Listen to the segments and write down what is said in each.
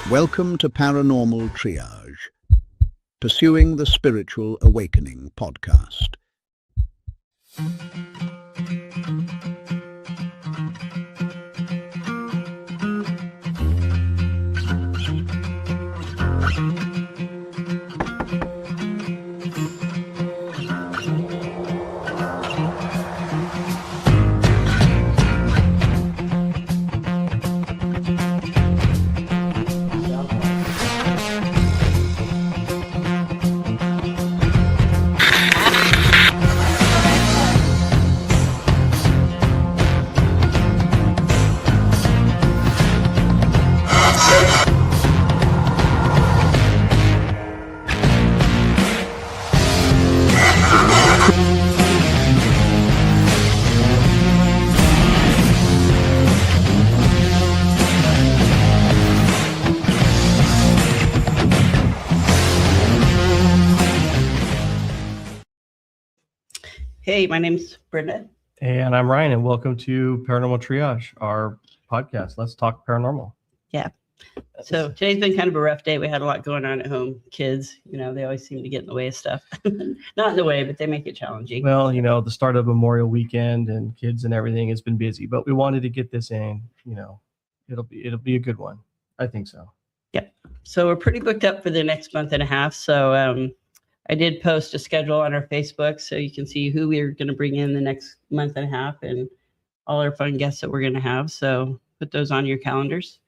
Welcome to Paranormal Triage, Pursuing the Spiritual Awakening podcast. Hey, my name's Brenda. And I'm Ryan, and welcome to Paranormal Triage, our podcast. Let's talk paranormal. Yeah. So today's been kind of a rough day. We had a lot going on at home. Kids, they always seem to get in the way of stuff. Not in the way, but they make it challenging. Well, the start of Memorial Weekend and kids and everything has been busy, but we wanted to get this in. It'll be a good one. I think so. Yep. So we're pretty booked up for the next month and a half. So I did post a schedule on our Facebook so you can see who we're going to bring in the next month and a half and all our fun guests that we're going to have. So put those on your calendars.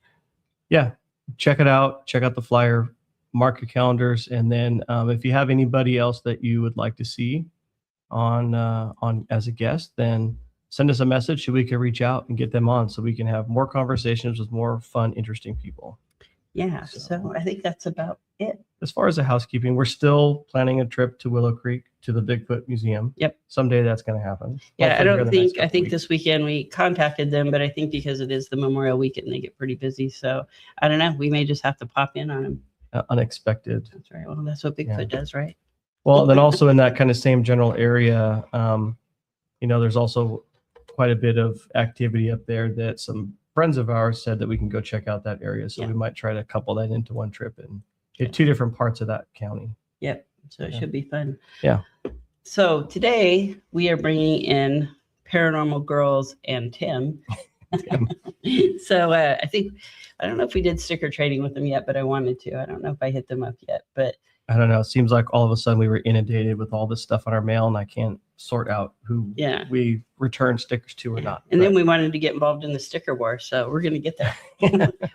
Yeah, check it out. Check out the flyer, mark your calendars, and then if you have anybody else that you would like to see on as a guest, then send us a message so we can reach out and get them on so we can have more conversations with more fun, interesting people. Yeah, so I think that's about it. As far as the housekeeping, we're still planning a trip to Willow Creek to the Bigfoot Museum. Yep. Someday that's going to happen. Yeah, I think this weekend we contacted them, but I think because it is the Memorial Weekend, they get pretty busy. So I don't know. We may just have to pop in on them. Unexpected. That's right. Well, that's what Bigfoot does, right? Well, then also in that kind of same general area, there's also quite a bit of activity up there that some friends of ours said that we can go check out that area. So we might try to couple that into one trip and hit two different parts of that county. Yep. So it should be fun. Yeah. So today we are bringing in Paranormal Gurlz and Tim. So I don't know if we did sticker trading with them yet, but I wanted to. I don't know if I hit them up yet, but I don't know. It seems like all of a sudden we were inundated with all this stuff on our mail, and I can't sort out who we return stickers to or not. And then we wanted to get involved in the sticker war, so we're going to get there.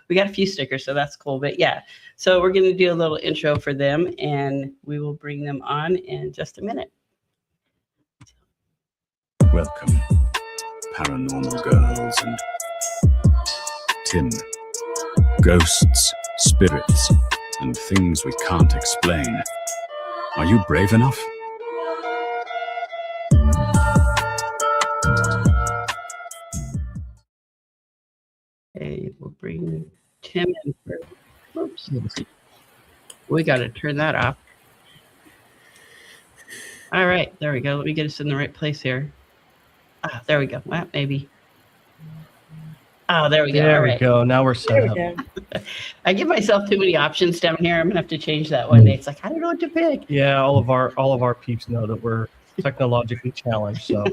We got a few stickers, so that's cool. But yeah, so we're going to do a little intro for them, and we will bring them on in just a minute. Welcome, Paranormal Gurlz and Tim. Ghosts, spirits, and things we can't explain. Are you brave enough? Okay, we'll bring Tim in first. Oops. We got to turn that off. All right, there we go. Let me get us in the right place here. There we go. Well, maybe. Oh, there we go. There we go. Now we're set up. I give myself too many options down here. I'm gonna have to change that one day. It's like I don't know what to pick. Yeah, all of our peeps know that we're technologically challenged, so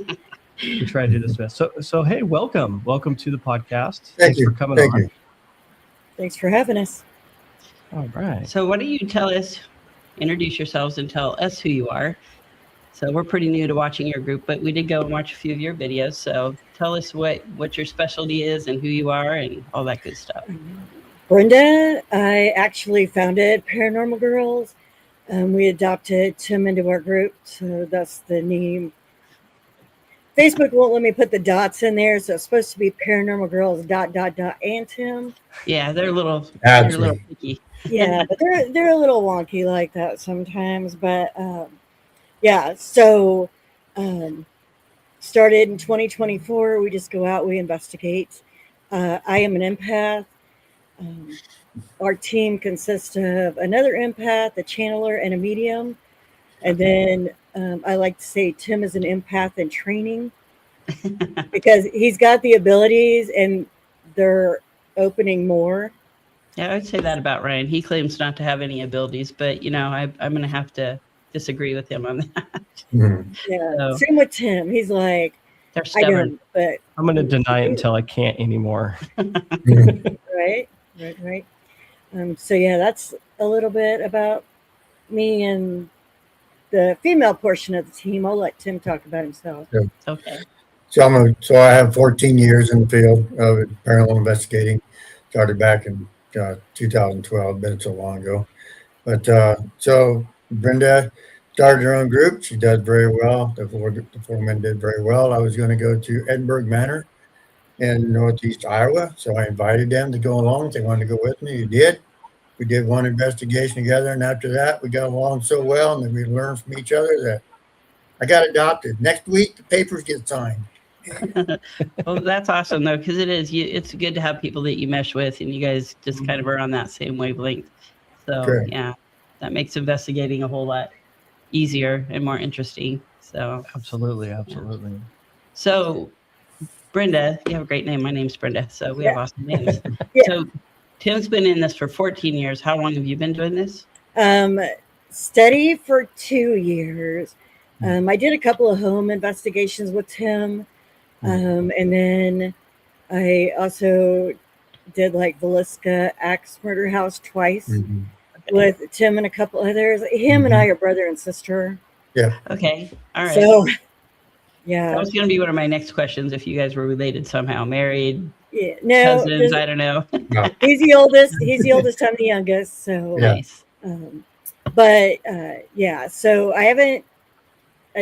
we try to do this best. So hey, welcome to the podcast. Thanks for coming on. Thanks for having us. All right. So why don't you introduce yourselves and tell us who you are. So we're pretty new to watching your group, but we did go and watch a few of your videos. So tell us what your specialty is and who you are and all that good stuff. Brenda, I actually founded Paranormal Gurlz. We adopted Tim into our group, so that's the name. Facebook won't let me put the dots in there, so it's supposed to be Paranormal Gurlz ... and Tim. Yeah, they're a little picky. Yeah, but they're a little wonky like that sometimes. But yeah, so started in 2024. We just go out, we investigate. I am an empath. Our team consists of another empath, a channeler, and a medium. And then I like to say Tim is an empath in training because he's got the abilities and they're opening more. Yeah, I would say that about Ryan. He claims not to have any abilities, but I'm going to have to disagree with him on that. Mhm. Yeah. So Same with Tim. He's like, they're I stubborn. don't, but I'm going to deny it until I can't anymore. Mhm. right. So yeah, that's a little bit about me and the female portion of the team. I'll let Tim talk about himself. Okay. So I have 14 years in the field of paranormal investigating. Started back in 2012. Been so long ago. But so Brenda started her own group. She does very well. The four men did very well. I was going to go to Edinburgh Manor in northeast Iowa, so I invited them to go along. If they wanted to go with me, they did. We did one investigation together, and after that, we got along so well, and then we learned from each other that I got adopted. Next week, the papers get signed. Well, that's awesome though, because it's good to have people that you mesh with, and you guys just kind of are on that same wavelength. So Correct. yeah, that makes investigating a whole lot easier and more interesting. So Absolutely. So Brenda, you have a great name. My name's Brenda, so we have awesome names. Yeah. So Tim's been in this for 14 years. How long have you been doing this? Steady for 2 years. I did a couple of home investigations with Tim. And then I also did like Villisca Axe Murder House twice Mhm. with Tim and a couple others. Him and I are brother and sister. Yeah. Okay, all right. So, That yeah. was going to be one of my next questions. If you guys were related somehow, married, Yeah. No, cousins, I don't know. he's the oldest. He's the oldest. I'm the youngest. So, Yeah. Nice. but yeah. So I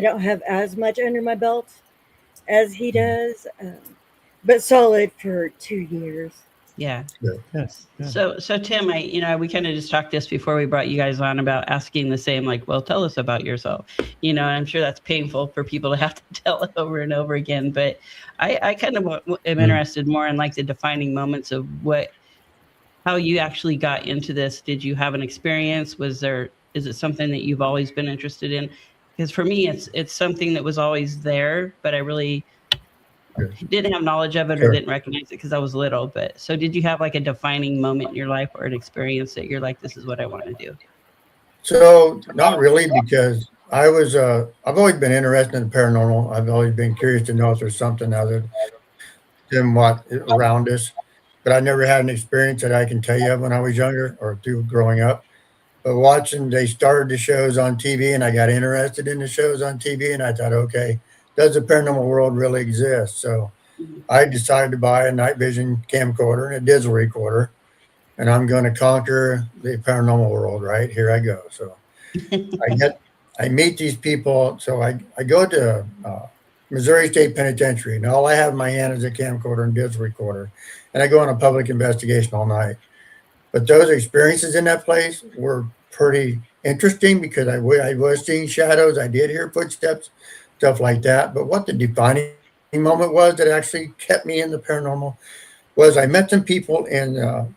don't have as much under my belt as he does, but solid for 2 years. Yeah. Yes. So Tim, we kind of just talked this before we brought you guys on about asking the same, like, well, tell us about yourself. And I'm sure that's painful for people to have to tell it over and over again. But I kind of am interested more in like the defining moments of how you actually got into this. Did you have an experience? Is it something that you've always been interested in? Because for me, it's something that was always there, but I really didn't have knowledge of it or didn't recognize it because I was little. But so did you have like a defining moment in your life or an experience that you're like, this is what I want to do? So not really, because I've always been interested in the paranormal. I've always been curious to know if there's something other than what around us, but I never had an experience that I can tell you of when I was younger or through growing up. But they started the shows on TV, and I got interested in the shows on TV, and I thought, okay, does the paranormal world really exist? So I decided to buy a night vision camcorder and a digital recorder, and I'm going to conquer the paranormal world. Right, here I go. So I meet these people. So I go to Missouri State Penitentiary, and all I have in my hand is a camcorder and digital recorder, and I go on a public investigation all night. But those experiences in that place were pretty interesting because I was seeing shadows. I did hear footsteps, stuff like that. But what the defining moment was that actually kept me in the paranormal was I met some people in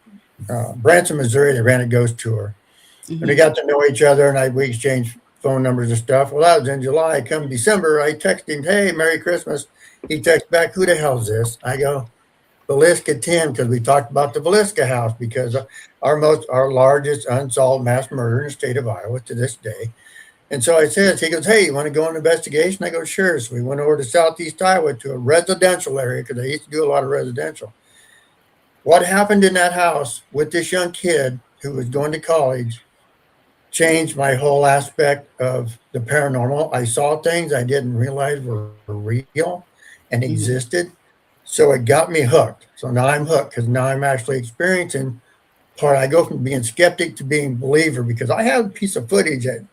Branson, Missouri. That ran a ghost tour. And we got to know each other, and we exchanged phone numbers and stuff. Well, that was in July. Come December, I texted him, hey, Merry Christmas. He texted back, who the hell's this? I go, Villisca Tim, because we talked about the Villisca house, because our largest unsolved mass murder in the state of Iowa to this day. And so he goes, hey, you want to go on an investigation? I go, sure. So we went over to southeast Iowa to a residential area because I used to do a lot of residential. What happened in that house with this young kid who was going to college changed my whole aspect of the paranormal. I saw things I didn't realize were real and existed. So it got me hooked. So now I'm hooked because now I'm actually experiencing part. I go from being skeptic to being believer because I have a piece of footage that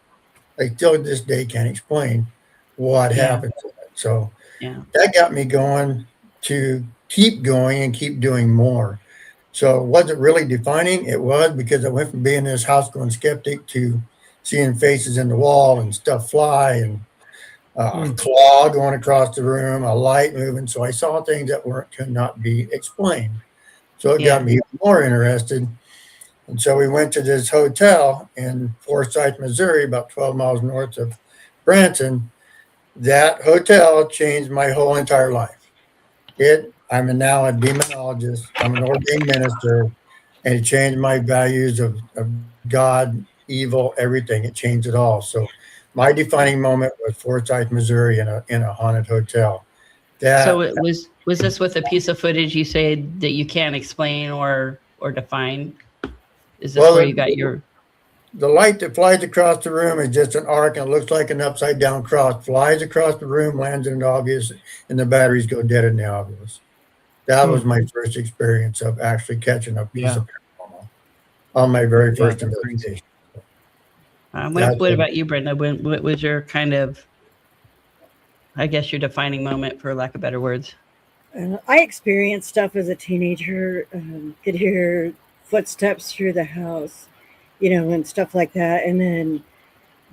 I still to this day can't explain what happened to it. So that got me going to keep going and keep doing more. So was it really defining? It was, because I went from being in this house going skeptic to seeing faces in the wall and stuff fly and a claw going across the room, a light moving. So I saw things that could not be explained. So it got me more interested. And so we went to this hotel in Forsyth, Missouri, about 12 miles north of Branson. That hotel changed my whole entire life. I'm now a demonologist. I'm an ordained minister. and it changed my values of God, evil, everything. It changed it all. So my defining moment was Forsyth, Missouri, in a haunted hotel. So That it was this with a piece of footage you say that you can't explain or define? Is this well, where you got your? the light that flies across the room is just an arc, and it looks like an upside down cross. Flies across the room, lands in the obvious, and the batteries go dead in the obvious. That was my first experience of actually catching a piece Yeah. of paranormal on my very Yeah, first that's crazy. investigation. What about you, Brenda? What was your kind of, I guess, your defining moment, for lack of better words? I experienced stuff as a teenager. Could hear footsteps through the house, and stuff like that. And then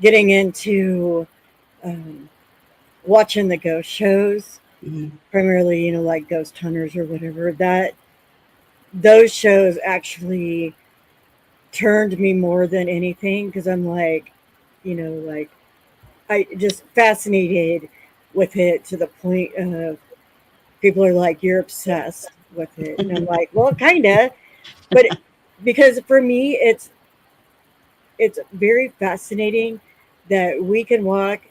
getting into watching the ghost shows, primarily, like Ghost Hunters or whatever. Those shows actually turned me more than anything, because I'm like, like I just fascinated with it to the point of people are like, you're obsessed with it. And I'm like, well, kind of. But because for me, it's very fascinating that we can walk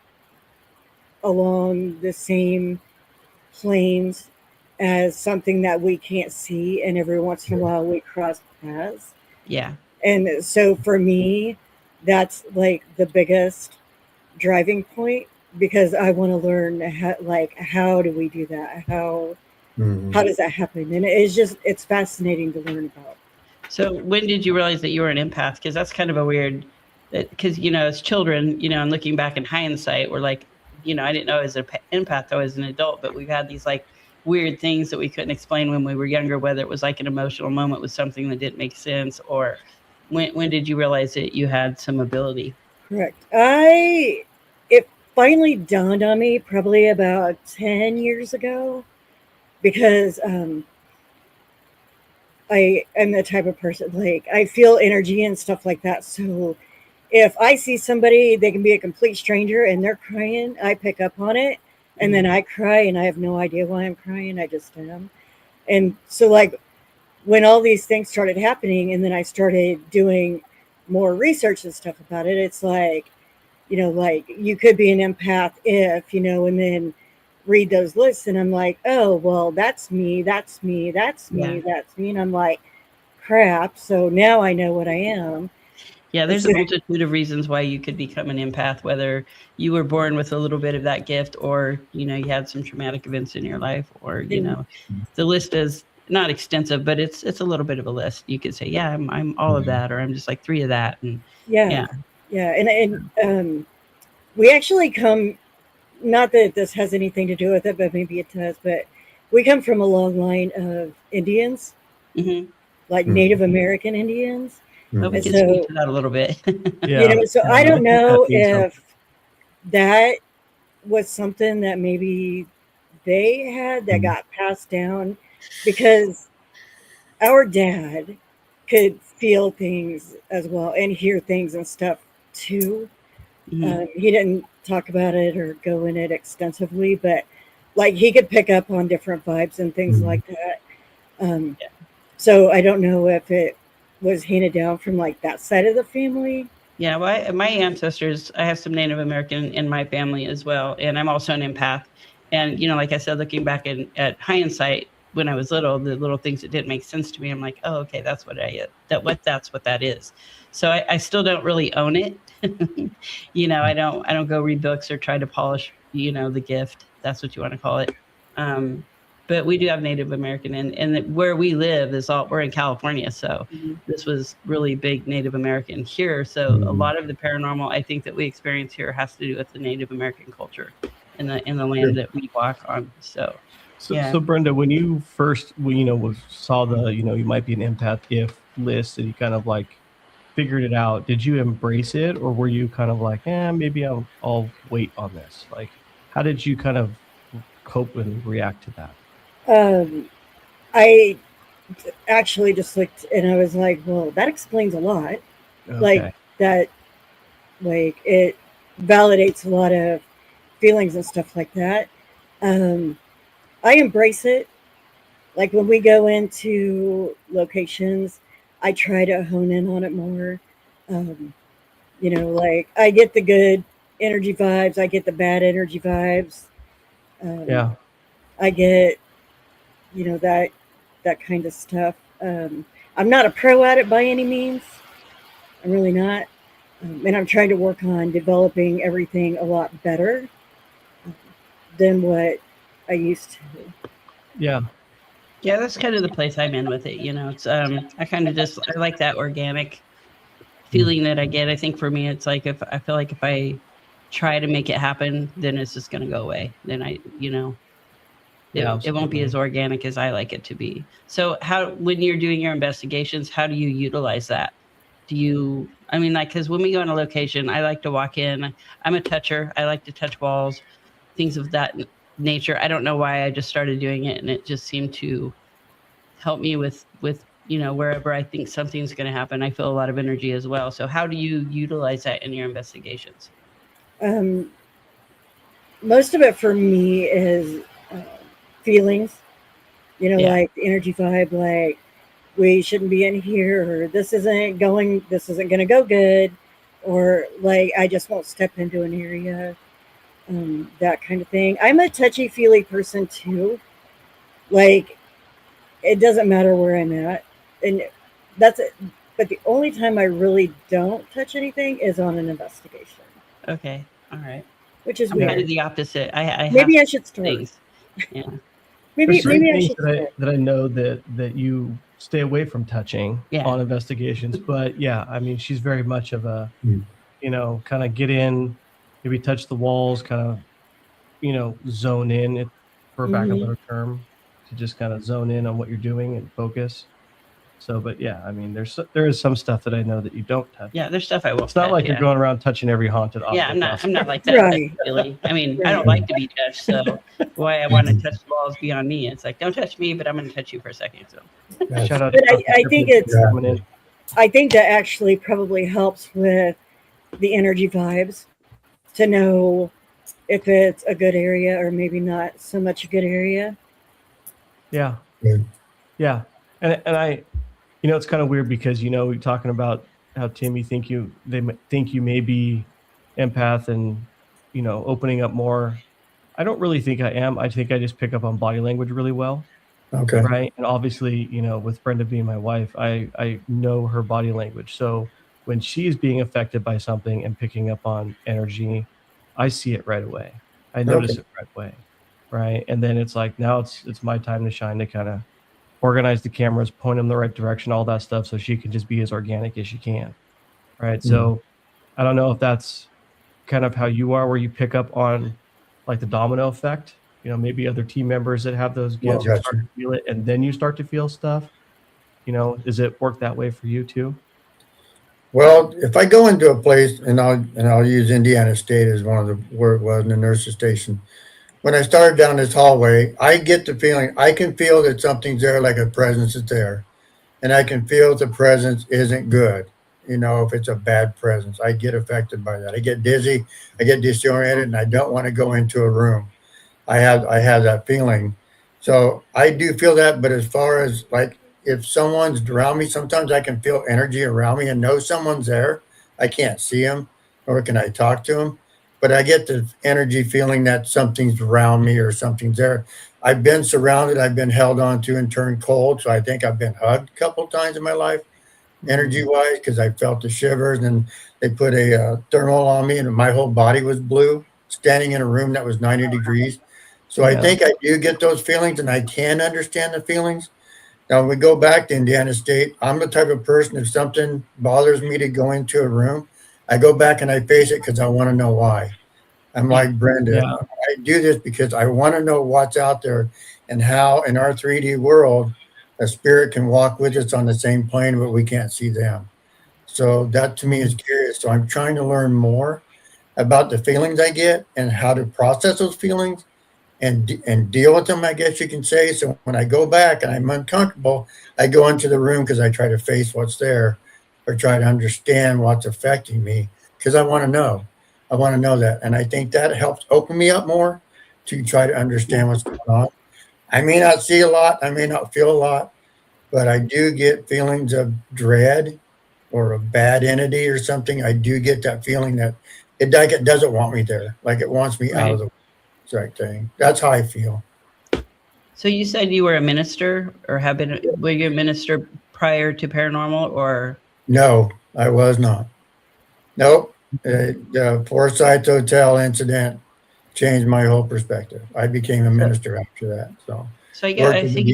along the same planes as something that we can't see, and every once in a while we cross paths. Yeah. And so for me, that's like the biggest driving point, because I want to learn how do we do that? How does that happen? And it's fascinating to learn about. So when did you realize that you were an empath? Because that's kind of a weird, because, as children, and looking back in hindsight, we're like, I didn't know I was an empath though as an adult, but we've had these like weird things that we couldn't explain when we were younger, whether it was like an emotional moment with something that didn't make sense, or when did you realize that you had some ability? Correct. It finally dawned on me probably about 10 years ago, because I am the type of person, like, I feel energy and stuff like that. So if I see somebody, they can be a complete stranger and they're crying, I pick up on it, and then I cry, and I have no idea why I'm crying. I just am. And so, like, when all these things started happening, and then I started doing more research and stuff about it, it's like, like, you could be an empath if, and then read those lists, and I'm like, oh, well, that's me, that's me, that's me, that's me. And I'm like, crap. So now I know what I am. Yeah, there's a multitude of reasons why you could become an empath, whether you were born with a little bit of that gift, or, you had some traumatic events in your life, or, the list is not extensive, but it's a little bit of a list. You could say, yeah, I'm all of that, or I'm just like 3 of that. And yeah. And we actually come, not that this has anything to do with it, but maybe it does, but we come from a long line of Indians, like Native American Indians. But we can speak to that a little bit. So I don't know if that was something that maybe they had that got passed down, because our dad could feel things as well and hear things and stuff too. He didn't talk about it or go in it extensively, but like, he could pick up on different vibes and things like that. So I don't know if it was handed down from like that side of the family. Yeah, well, my ancestors, I have some Native American in my family as well, and I'm also an empath. And, like I said, looking back at hindsight, when I was little, the little things that didn't make sense to me, I'm like, oh, okay, that's what that's what that is. So I still don't really own it. I don't go read books or try to polish, the gift. That's what you want to call it. But we do have Native American, and where we live we're in California. So this was really big Native American here. So a lot of the paranormal, I think, that we experience here has to do with the Native American culture in the land that we walk on. So Brenda, when you first, saw the, you might be an empath if list, and you kind of like figured it out, did you embrace it, or were you kind of like, maybe I'll wait on this? Like, how did you kind of cope and react to that? I actually just looked, and I was like, well, that explains a lot. Okay. Like that, like, it validates a lot of feelings and stuff like that. I embrace it. Like, when we go into locations, I try to hone in on it more. You know, like I get the good energy vibes, I get the bad energy vibes. Yeah. I get, you know, that kind of stuff. I'm not a pro at it by any means. I'm really not. And I'm trying to work on developing everything a lot better than what I used to. Yeah. Yeah, that's kind of the place I'm in with it. You know, it's I kind of just I like that organic feeling that I get. I think for me, it's like if I feel like if I try to make it happen, then it's just going to go away. Then you know, Yeah, it won't be as organic as I like it to be. So how, when you're doing your investigations, how do you utilize that? Do you, I mean, like, because when we go on a location, I like to walk in. I'm a toucher. I like to touch walls, things of that nature. I don't know why I just started doing it, and it just seemed to help me with you know, wherever I think something's going to happen. I feel a lot of energy as well. So how do you utilize that in your investigations? Most of it for me is feelings, you know, Yeah. like the energy vibe, like we shouldn't be in here, or this isn't going to go good, or like I just won't step into an area, that kind of thing. I'm a touchy feely person too. Like it doesn't matter where I'm at, and that's it. But the only time I really don't touch anything is on an investigation, Okay. All right. which is I'm kind of weird. the opposite. I Maybe have I should start. things. Yeah. There's certain Maybe I things should that start. I know that you stay away from touching Yeah. on investigations. But yeah, I mean, she's very much of a, Mm. you know, kind of get in, maybe touch the walls, kind of, you know, zone in, for back of Mhm. better term, to just kind of zone in on what you're doing and focus. So, but yeah, I mean, there is some stuff that I know that you don't touch. Yeah, there's stuff I won't It's not touch, like yeah. you're going around touching every haunted object. Yeah, I'm out not there. like that. Right. Really. I mean, I Right. don't like to be touched, so why I want to touch the walls beyond me. It's like, don't touch me, but I'm going to touch you for a second. So That's- Shout out But to I think it's coming in. I think that actually probably helps with the energy vibes to know if it's a good area or maybe not so much a good area. Yeah. Good. Yeah. And I, you know, it's kind of weird because, you know, we're talking about how Tim, they think you may be empath and, you know, opening up more. I don't really think I am. I think I just pick up on body language really well. Okay. Right. And obviously, you know, with Brenda being my wife, I know her body language. So when she's being affected by something and picking up on energy, I see it right away. I notice it right away. Right. And then it's like, now it's my time to shine, to kind of organize the cameras, point them the right direction, all that stuff, so she can just be as organic as she can. Right. So I don't know if that's kind of how you are, where you pick up on like the domino effect, you know, maybe other team members that have those gifts Gotcha. start to feel it, and then you start to feel stuff. You know, does it work that way for you too? Well, if I go into a place, and I'll use Indiana State as one of the where it was in the nurse's station. When I started down this hallway, I get the feeling I can feel that something's there, like a presence is there, and I can feel if the presence isn't good. You know, if it's a bad presence, I get affected by that. I get dizzy, I get disoriented, and I don't want to go into a room. I have that feeling. So I do feel that, but as far as like if someone's around me, sometimes I can feel energy around me and know someone's there. I can't see them, nor can I talk to them, but I get the energy feeling that something's around me or something's there. I've been surrounded, I've been held onto and turned cold. So I think I've been hugged a couple of times in my life, energy wise, because I felt the shivers, and they put a thermal on me and my whole body was blue, standing in a room that was 90 degrees. So I Yeah. think I do get those feelings, and I can understand the feelings. Now, when we go back to Indiana State, I'm the type of person, if something bothers me to go into a room, I go back and I face it because I want to know why. I'm like Brenda. Yeah. I do this because I want to know what's out there and how in our 3D world, a spirit can walk with us on the same plane, but we can't see them. So that to me is curious. So I'm trying to learn more about the feelings I get and how to process those feelings and deal with them, I guess you can say. So when I go back and I'm uncomfortable, I go into the room because I try to face what's there or try to understand what's affecting me because I want to know. I want to know that. And I think that helps open me up more to try to understand what's going on. I may not see a lot. I may not feel a lot, but I do get feelings of dread or a bad entity or something. I do get that feeling that it like it doesn't want me there, like it wants me out of the right thing. That's how I feel. So you said you were a minister, or have been? Were you a minister prior to paranormal, or? No, I was not. Nope. The Forsyth Hotel incident changed my whole perspective. I became a minister after that. So I think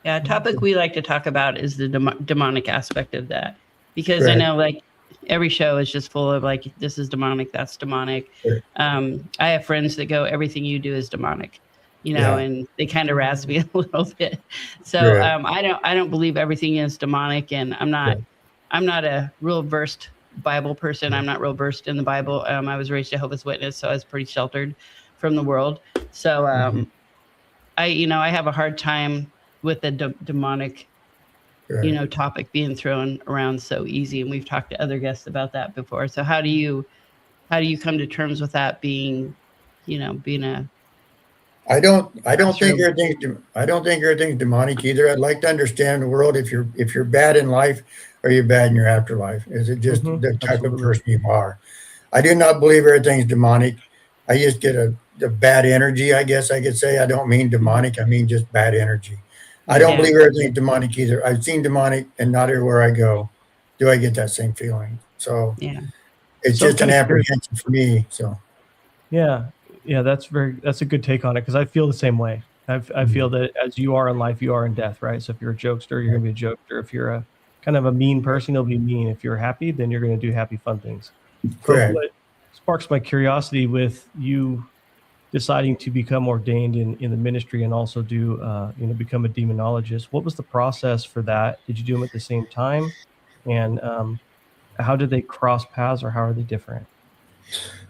a topic we like to talk about is the demonic aspect of that, because I know like every show is just full of like, this is demonic, that's demonic. Sure. I have friends that go, everything you do is demonic, you know, and they kind of razz me a little bit. So I don't believe everything is demonic, and I'm not a real versed Bible person. I'm not real versed in the Bible. I was raised Jehovah's Witness, so I was pretty sheltered from the world. So I have a hard time with the demonic, topic being thrown around so easy. And we've talked to other guests about that before. So how do you come to terms with that being a... I don't think everything's demonic either. I'd like to understand the world. If you're bad in life, are you bad in your afterlife? Is it just the type of person you are? I do not believe everything's demonic. I just get a bad energy, I guess I could say. I don't mean demonic. I mean just bad energy. I don't believe everything's demonic either. I've seen demonic, and not everywhere I go do I get that same feeling. So it's just an apprehension for me. So that's a good take on it, because I feel the same way. I feel that as you are in life, you are in death, right? So if you're a jokester, you're gonna be a jokester. If you're a kind of a mean person, you'll be mean. If you're happy, then you're gonna do happy, fun things. Correct. What sparks my curiosity with you deciding to become ordained in the ministry and also do become a demonologist, what was the process for that? Did you do them at the same time? And how did they cross paths, or how are they different?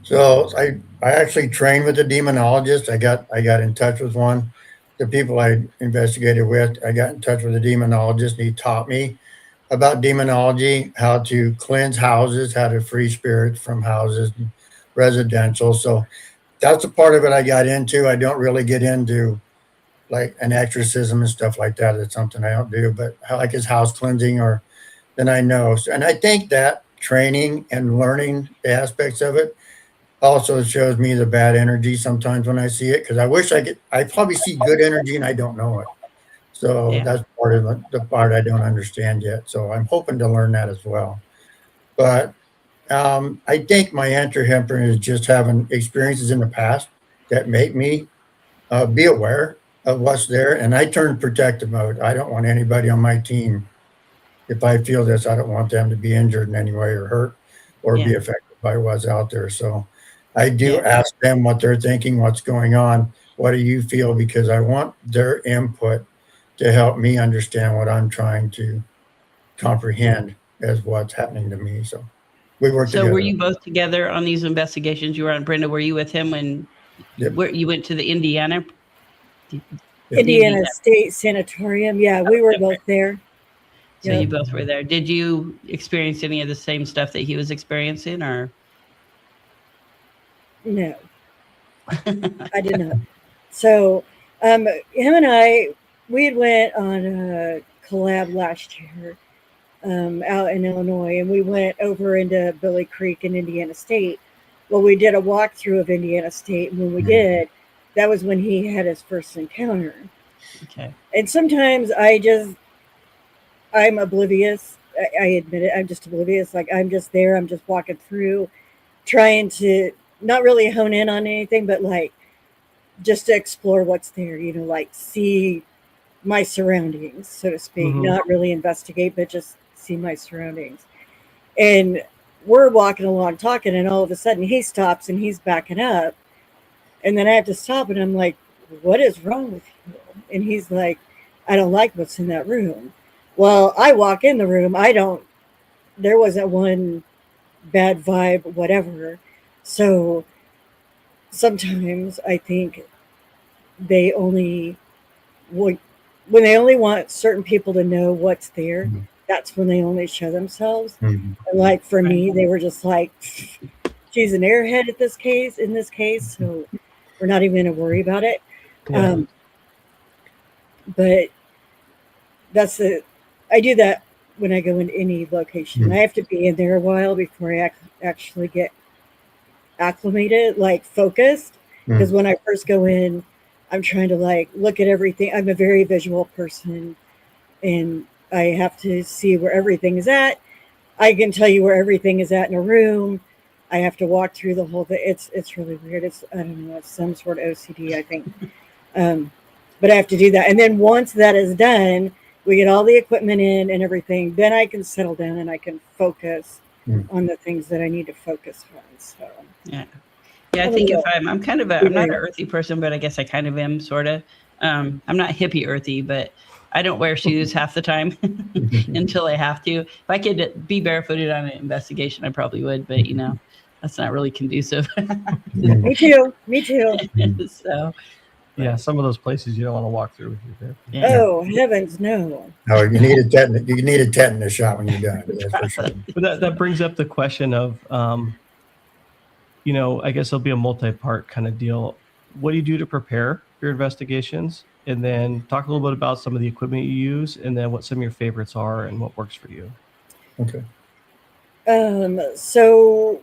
So I actually trained with a demonologist. I got in touch with one. The people I investigated with, I got in touch with a demonologist, and he taught me about demonology, how to cleanse houses, how to free spirits from houses, and residential. So that's a part of it I got into. I don't really get into like an exorcism and stuff like that. It's something I don't do, but I like his house cleansing, or then I know. And I think that training and learning the aspects of it also shows me the bad energy sometimes when I see it, because I probably see good energy and I don't know it. So that's part of the part I don't understand yet. So I'm hoping to learn that as well. But I think my answer, Hemper, is just having experiences in the past that make me be aware of what's there. And I turn protective mode. I don't want anybody on my team. If I feel this, I don't want them to be injured in any way or hurt or be affected by what's out there. So I do ask them what they're thinking, what's going on. What do you feel? Because I want their input to help me understand what I'm trying to comprehend as what's happening to me. So we work together. So were you both together on these investigations you were on? Brenda, were you with him when you went to the Indiana State Sanatorium? Yeah, we were both there. So you both were there. Did you experience any of the same stuff that he was experiencing, or? No, I did not. So him and we had went on a collab last year out in Illinois, and we went over into Billy Creek in Indiana State. Well, we did a walkthrough of Indiana State, and when we did, that was when he had his first encounter. Okay. And sometimes I'm oblivious. I admit it. I'm just oblivious. Like, I'm just there. I'm just walking through, trying to not really hone in on anything, but like just to explore what's there, like see my surroundings, so to speak. Not really investigate, but just see my surroundings. And we're walking along talking, and all of a sudden he stops and he's backing up. And then I have to stop, and I'm like, what is wrong with you? And he's like, I don't like what's in that room. Well, I walk in the room. There wasn't one bad vibe, whatever. So sometimes I think they only when they only want certain people to know what's there, that's when they only show themselves. And like for me, they were just like, she's an airhead in this case, so we're not even going to worry about it. But I do that when I go into any location. I have to be in there a while before I actually get acclimated, like focused. Because when I first go in, I'm trying to like look at everything. I'm a very visual person, and I have to see where everything is at. I can tell you where everything is at in a room. I have to walk through the whole thing. It's really weird. I don't know, it's some sort of OCD, I think. But I have to do that. And then once that is done, we get all the equipment in and everything, then I can settle down and I can focus on the things that I need to focus on. So yeah. Yeah, I think if I'm kind of I'm not an earthy person, but I guess I kind of am, sort of. I'm not hippie earthy, but I don't wear shoes half the time until I have to. If I could be barefooted on an investigation, I probably would, but you know, that's not really conducive. Me too. So Yeah, some of those places you don't want to walk through with your bare feet. yeah. Oh heavens, no. No, you need a tetanus shot when you're done. That's for sure. But that brings up the question of, you know, I guess it'll be a multi-part kind of deal. What do you do to prepare your investigations? And then talk a little bit about some of the equipment you use, and then what some of your favorites are and what works for you. Okay. So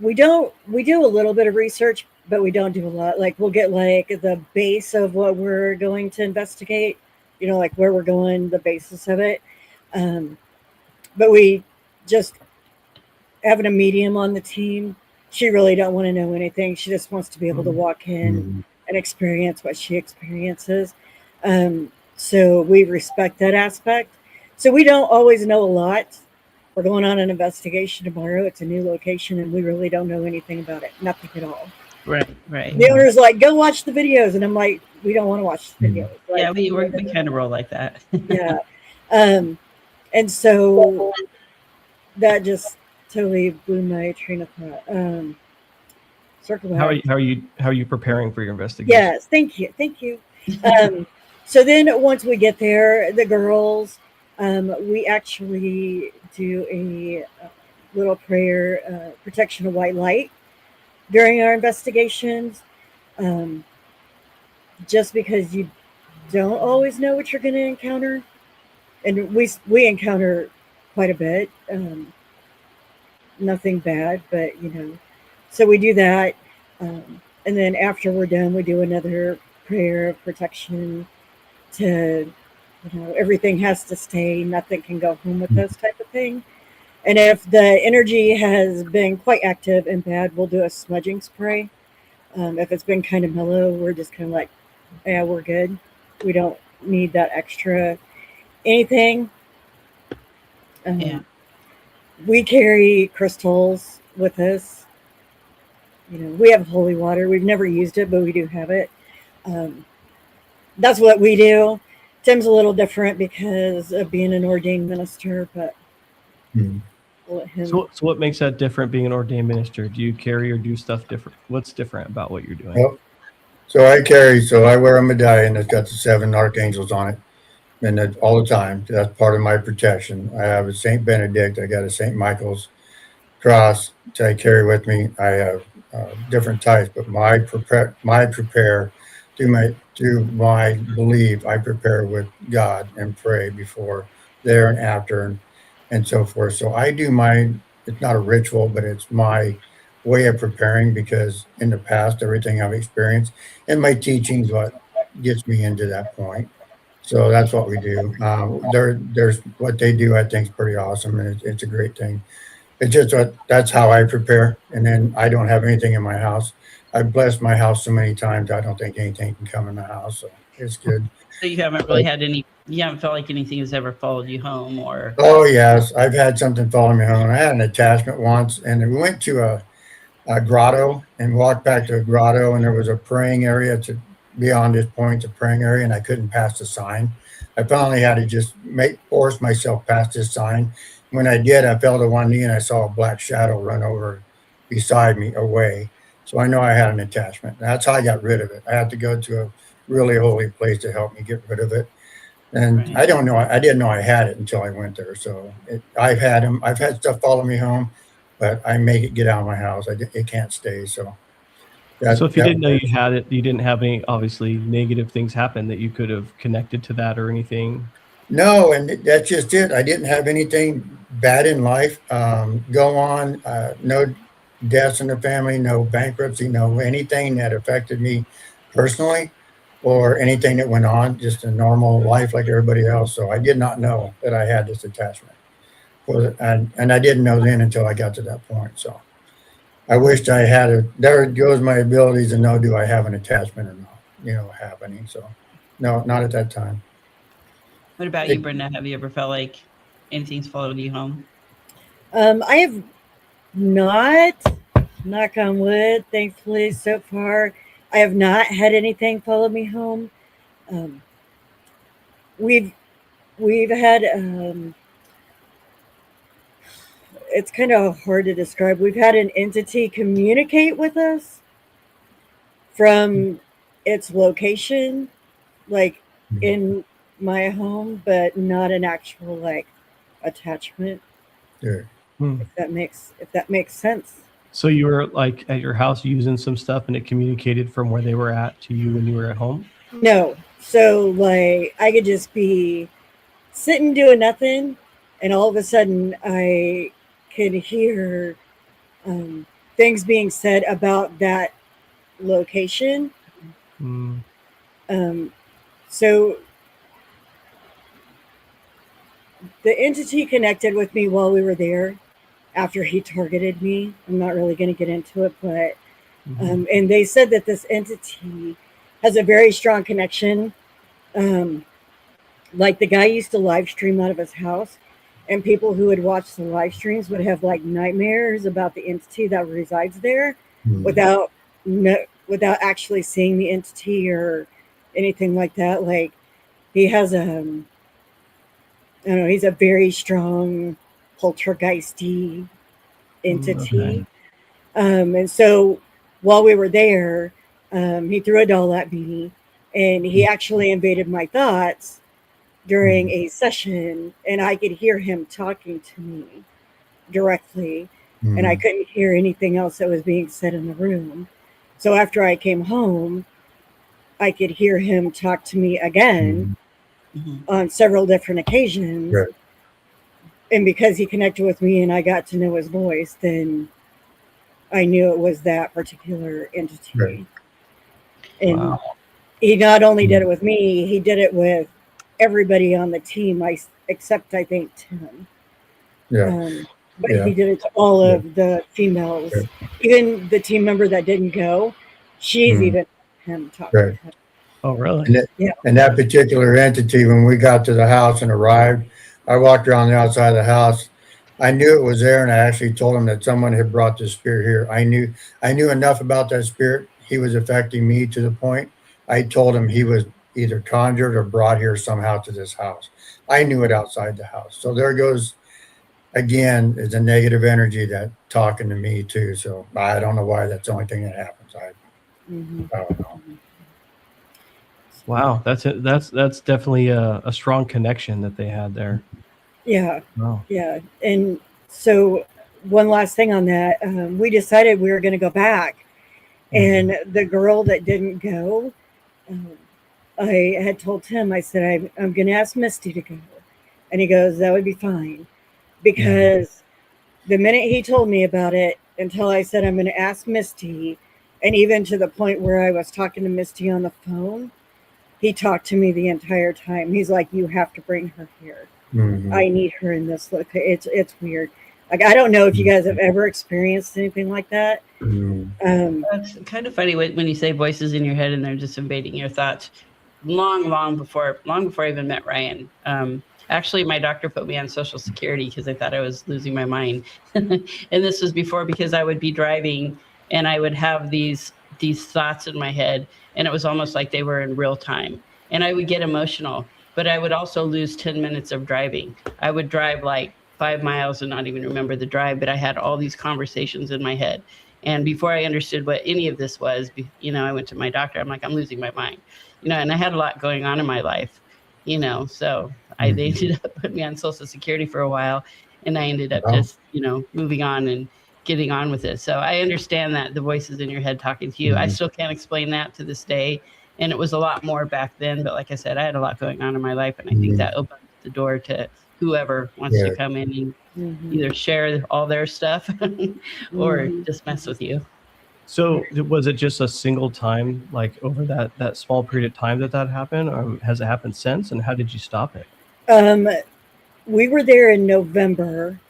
we do a little bit of research, but we don't do a lot. Like we'll get like the base of what we're going to investigate, you know, like where we're going, the basis of it. But we just having a medium on the team. She really don't want to know anything. She just wants to be able to walk in and experience what she experiences. So we respect that aspect. So we don't always know a lot. We're going on an investigation tomorrow. It's a new location, and we really don't know anything about it. Nothing at all. Right. The owner's like, go watch the videos. And I'm like, we don't want to watch the videos. Like, Yeah, we kind of roll like that. Yeah. And so that just totally blew my train of thought. Circle back. How are you preparing for your investigation? Yes, thank you. So then once we get there, the girls, we actually do a little prayer, protection of white light during our investigations. Just because you don't always know what you're going to encounter. And we encounter quite a bit. Nothing bad, but you know, so we do that. And then after we're done, we do another prayer of protection to, you know, everything has to stay, nothing can go home with those type of thing. And if the energy has been quite active and bad, we'll do a smudging spray. If it's been kind of mellow, we're just kind of like, yeah, we're good. We don't need that extra anything. Yeah. We carry crystals with us. You know, we have holy water. We've never used it, but we do have it. That's what we do. Tim's a little different because of being an ordained minister, but I'll let him. So what makes that different being an ordained minister? Do you carry or do stuff different? What's different about what you're doing? Well, so I wear a medallion that's got the 7 archangels on it. And that all the time. That's part of my protection. I have a St. Benedict. I got a St. Michael's cross that I carry with me. I have different types, but my prepare through my belief, I prepare with God and pray before, there, and after, and so forth. So I do it's not a ritual, but it's my way of preparing, because in the past, everything I've experienced and my teachings, what gets me into that point. So that's what we do. There's what they do, I think, is pretty awesome, and it's a great thing. It's just that's how I prepare. And then I don't have anything in my house. I've blessed my house so many times, I don't think anything can come in the house. So it's good. So you haven't really had you haven't felt like anything has ever followed you home, or? Oh, yes. I've had something follow me home. I had an attachment once, and we went to a grotto and walked back to a grotto, and there was a praying area beyond this point, the praying area, and I couldn't pass the sign. I finally had to just force myself past this sign. When I did, I fell to one knee and I saw a black shadow run over beside me away. So I know I had an attachment. That's how I got rid of it. I had to go to a really holy place to help me get rid of it. And Right. I didn't know I had it until I went there. So I've had stuff follow me home, but I make it get out of my house. It can't stay. So So if you didn't know you had it, you didn't have any obviously negative things happen that you could have connected to that or anything. No, and that's just it. I didn't have anything bad in life go on. No deaths in the family, no bankruptcy, no anything that affected me personally or anything that went on, just a normal life like everybody else. So I did not know that I had this attachment. And I didn't know then until I got to that point. So I wished I had it. There goes my abilities to know, do I have an attachment or not, happening. So no, not at that time. What about you, Brenda? Have you ever felt like anything's followed you home? I have not, knock on wood, thankfully so far, I have not had anything follow me home. We've had, it's kind of hard to describe. We've had an entity communicate with us from its location, like in my home, but not an actual like attachment. Sure. If that makes sense. So you were like at your house using some stuff and it communicated from where they were at to you when you were at home? No. So like I could just be sitting doing nothing and all of a sudden I could hear things being said about that location. So the entity connected with me while we were there after he targeted me. I'm not really going to get into it, but and they said that this entity has a very strong connection. Like the guy used to live stream out of his house, and people who would watch the live streams would have like nightmares about the entity that resides there without actually seeing the entity or anything like that. Like he has I don't know, he's a very strong poltergeisty entity. Okay. And so while we were there, he threw a doll at me and he actually invaded my thoughts during a session, and I could hear him talking to me directly, and I couldn't hear anything else that was being said in the room. So after I came home, I could hear him talk to me again on several different occasions. Right. And because he connected with me and I got to know his voice, then I knew it was that particular entity. Right. And he not only did it with me, he did it with everybody on the team, except I think Tim. Yeah. But he did it to all of the females. Right. Even the team member that didn't go, she's even him talking to him. Oh, really? And that particular entity, when we got to the house and arrived, I walked around the outside of the house. I knew it was there, and I actually told him that someone had brought this spirit here. I knew enough about that spirit. He was affecting me to the point. I told him he was either conjured or brought here somehow to this house. I knew it outside the house. So there goes, again, is a negative energy that talking to me too. So I don't know why that's the only thing that happens. I don't know. Wow, that's definitely a strong connection that they had there. Yeah. Wow. Yeah. And so one last thing on that, we decided we were going to go back, and the girl that didn't go, I had told Tim, I said, I'm going to ask Misty to go. And he goes, that would be fine. Because the minute he told me about it, until I said, I'm going to ask Misty, and even to the point where I was talking to Misty on the phone, he talked to me the entire time. He's like, you have to bring her here. I need her in this location. It's weird. Like, I don't know if you guys have ever experienced anything like that. It's kind of funny when you say voices in your head and they're just invading your thoughts. Long before I even met Ryan. Actually, my doctor put me on Social Security because I thought I was losing my mind. And this was before, because I would be driving and I would have these thoughts in my head, and it was almost like they were in real time. And I would get emotional, but I would also lose 10 minutes of driving. I would drive like 5 miles and not even remember the drive, but I had all these conversations in my head. And before I understood what any of this was, I went to my doctor. I'm like, I'm losing my mind, and I had a lot going on in my life, so they ended up putting me on Social Security for a while, and I ended up just, moving on getting on with it. So I understand that the voices in your head talking to you. I still can't explain that to this day. And it was a lot more back then. But like I said, I had a lot going on in my life. And I think that opened the door to whoever wants to come in and either share all their stuff or just mess with you. So was it just a single time, like over that small period of time that happened, or has it happened since? And how did you stop it? We were there in November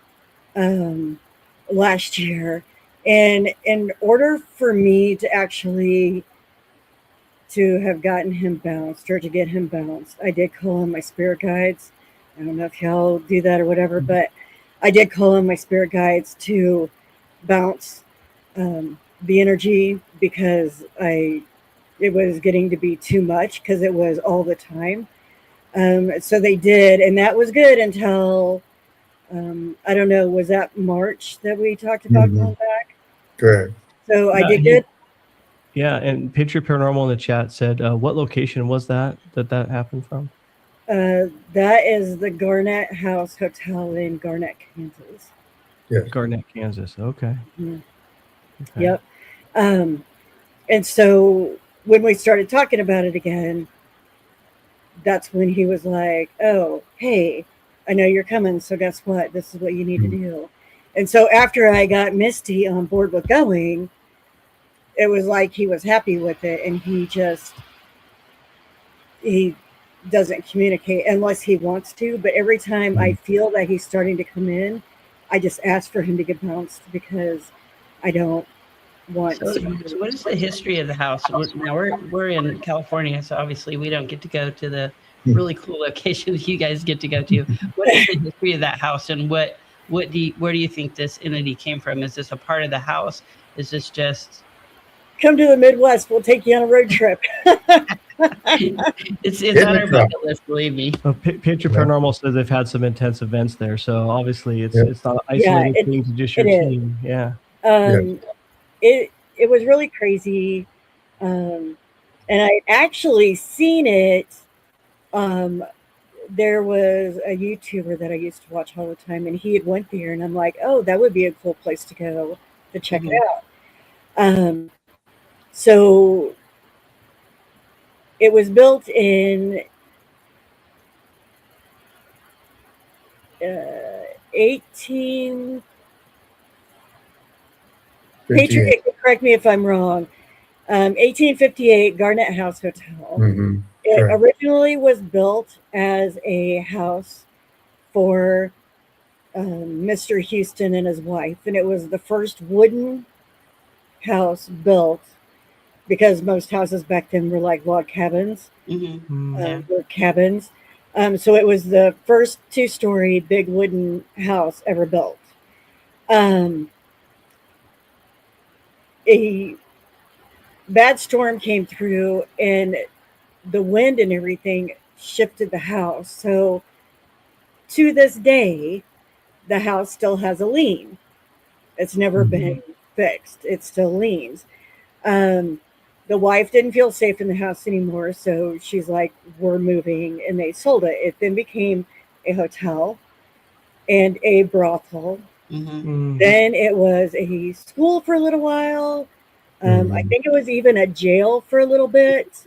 last year, and in order for me to actually to have gotten him bounced or to get him bounced, I did call on my spirit guides. I don't know if y'all do that or whatever, but I did call on my spirit guides to bounce the energy, because it was getting to be too much, because it was all the time. So they did, and that was good until I don't know, was that March that we talked about going back? Correct. So I did good. Yeah, and Patriot Paranormal in the chat said, what location was that happened from? That is the Garnett House Hotel in Garnett, Kansas. Yes. Garnett, Kansas. Okay. Okay. Yep. And so when we started talking about it again, that's when he was like, oh, hey, I know you're coming. So guess what? This is what you need to do. And so after I got Misty on board with going, it was like he was happy with it. And he doesn't communicate unless he wants to. But every time I feel that he's starting to come in, I just ask for him to get bounced, because I don't want So what is the history of the house? Now we're in California, so obviously we don't get to go to the really cool locations you guys get to go to. What is the history of that house, and where do you think this entity came from? Is this a part of the house? Is this just come to the Midwest? We'll take you on a road trip. it's on our bucket list, believe me. Well, Patriot Paranormal says they've had some intense events there, so obviously it's not an isolated thing to just your team. Yeah. It was really crazy, and I actually seen it. There was a YouTuber that I used to watch all the time, and he had went there, and I'm like, oh, that would be a cool place to go to check it out. So it was built in 18. Patriot, correct me if I'm wrong. 1858 Garnett House Hotel. It originally was built as a house for Mr. Houston and his wife, and it was the first wooden house built, because most houses back then were like log cabins. Were cabins. So it was the first 2-story big wooden house ever built. A bad storm came through, and the wind and everything shifted the house. So to this day, the house still has a lien. It's never been fixed. It still liens. The wife didn't feel safe in the house anymore, so she's like, we're moving, and they sold it. It then became a hotel and a brothel. Then it was a school for a little while. I think it was even a jail for a little bit.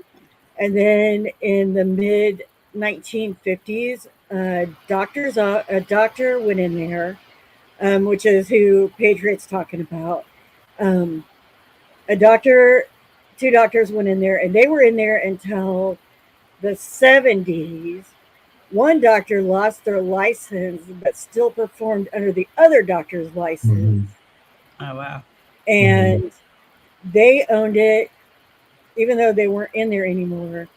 And then in the mid 1950s, a doctor went in there, which is who Patriot's talking about. Two doctors went in there, and they were in there until the 70s. One doctor lost their license, but still performed under the other doctor's license. Oh, wow. And they owned it, even though they weren't in there anymore.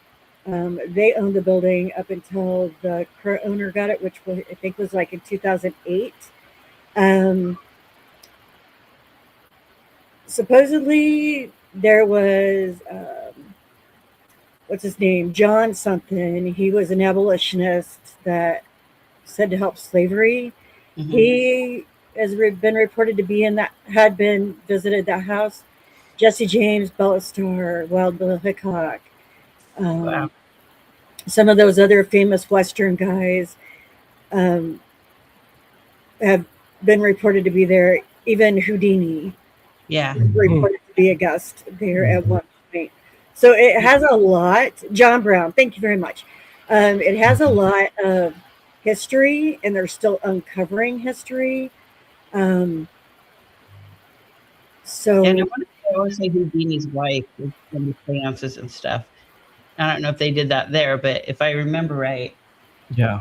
They owned the building up until the current owner got it, which I think was like in 2008. Supposedly there was, what's his name? John something. He was an abolitionist that said to help slavery. He has been reported to be had been visited that house. Jesse James, Bella Starr, Wild Bill Hickok. Wow. Some of those other famous Western guys have been reported to be there. even Houdini Yeah. reported to be a guest there at one point. So it has a lot. John Brown, thank you very much. It has a lot of history, and they're still uncovering history. So And I want to always say Houdini's wife was from the seances and stuff. I don't know if they did that there, but if I remember right, Yeah.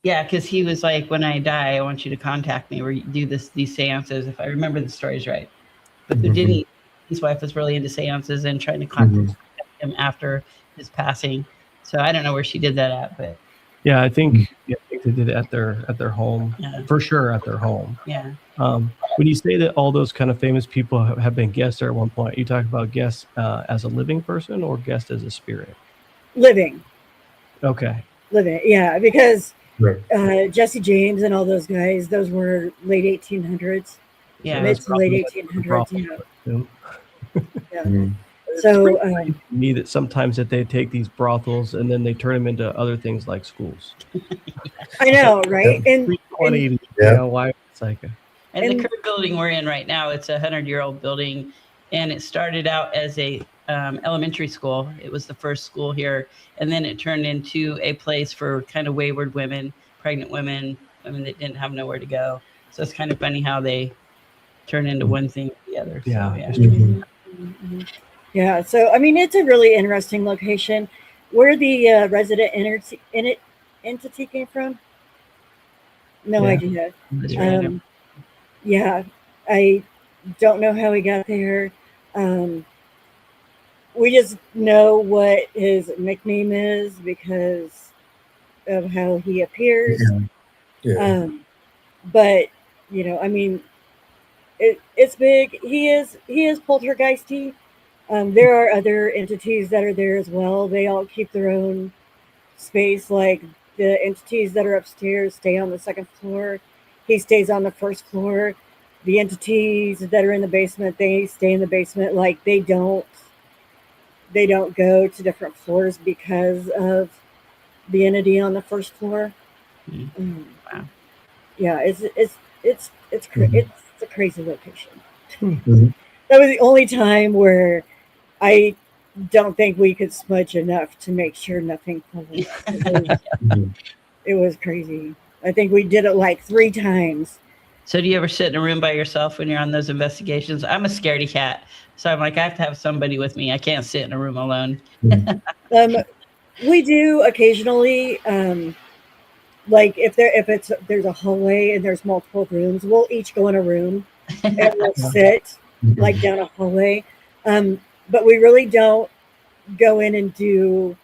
yeah, because he was like, when I die, I want you to contact me or do these seances, if I remember the stories right. But Houdini, his wife was really into seances and trying to contact him after his passing. So I don't know where she did that at, but Yeah, I think they did it at their home. Yeah. For sure at their home. yeah. When you say that all those kind of famous people have been guests there at one point, you talk about guests as a living person or guest as a spirit? living, Okay. yeah, because Right. Jesse James and all those guys, those were late 1800s, Yeah. mid that's to late probably 1800s. Yeah. Yeah. Mhm. So To me that sometimes that they take these brothels and then they turn them into other things like schools. I know, right? And 320, Yeah. you know, why it's like And the And- current building we're in right now, it's a 100-year-old building, and it started out as a elementary school. It was the first school here, and then it turned into a place for kind of wayward women, pregnant women, women that didn't have nowhere to go. So it's kind of funny how they turn into one thing or the other. So, Yeah. yeah. Mhm. yeah, so I mean, it's a really interesting location. Where the resident entity came from? No Yeah. idea. It's random. Yeah, I don't know how he got there. We just know what his nickname is because of how he appears. Yeah. But you know, I mean, it's big. He is poltergeisty. There are other entities that are there as well. They all keep their own space. Like the entities that are upstairs stay on the second floor. He stays on the first floor. The entities that are in the basement, they stay in the basement. Like they don't go to different floors because of the entity on the first floor. Wow. Yeah, it's a crazy location. Mhm. That was the only time where I don't think we could smudge enough to make sure nothing fell out. It was crazy. I think we did it like 3 times. So do you ever sit in a room by yourself when you're on those investigations? I'm a scaredy cat. So I'm like, I have to have somebody with me. I can't sit in a room alone. We do occasionally, like if there's a hallway and there's multiple rooms, we'll each go in a room and we'll sit like down a hallway. But we really don't go in and do